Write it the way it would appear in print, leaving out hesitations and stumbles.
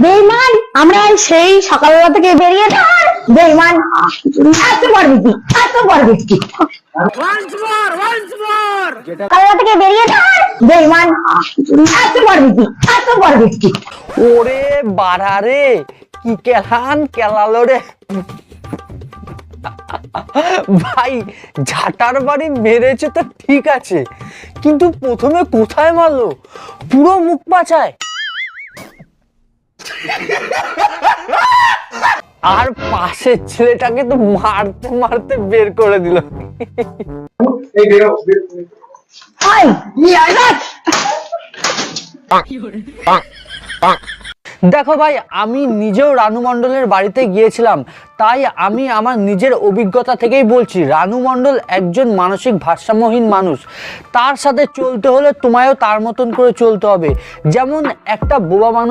বেঈমান, আমরা সেই সকালবেলা থেকে বেরিয়ে যাই। বেঈমান, এত বড় ব্যক্তি, এত বড় ব্যক্তি। সকালবেলা থেকে বেরিয়ে যাই। বেঈমান, এত বড় ব্যক্তি, এত বড় ব্যক্তি। ওরে বাড়া রে, কি কেলান কেলালো রে ভাই। ঝাঁটার বাড়ি মেরেছে তো ঠিক আছে, কিন্তু প্রথমে কোথায় মারলো? পুরো মুখ পাছায়। আর পাশের ছেলেটাকে তো মারতে মারতে বের করে দিল। দেখো ভাই, আমি নিজেও রানু মণ্ডলের বাড়িতে গিয়েছিলাম, তাই আমি আমার নিজের অভিজ্ঞতা থেকেই বলছি। রানু মণ্ডল একজন মানসিক ভারসাম্যহীন মানুষ। তার সাথে চলতে হলে তোমায়ও তার মতন করে চলতে হবে। যেমন একটা বোবা মানুষ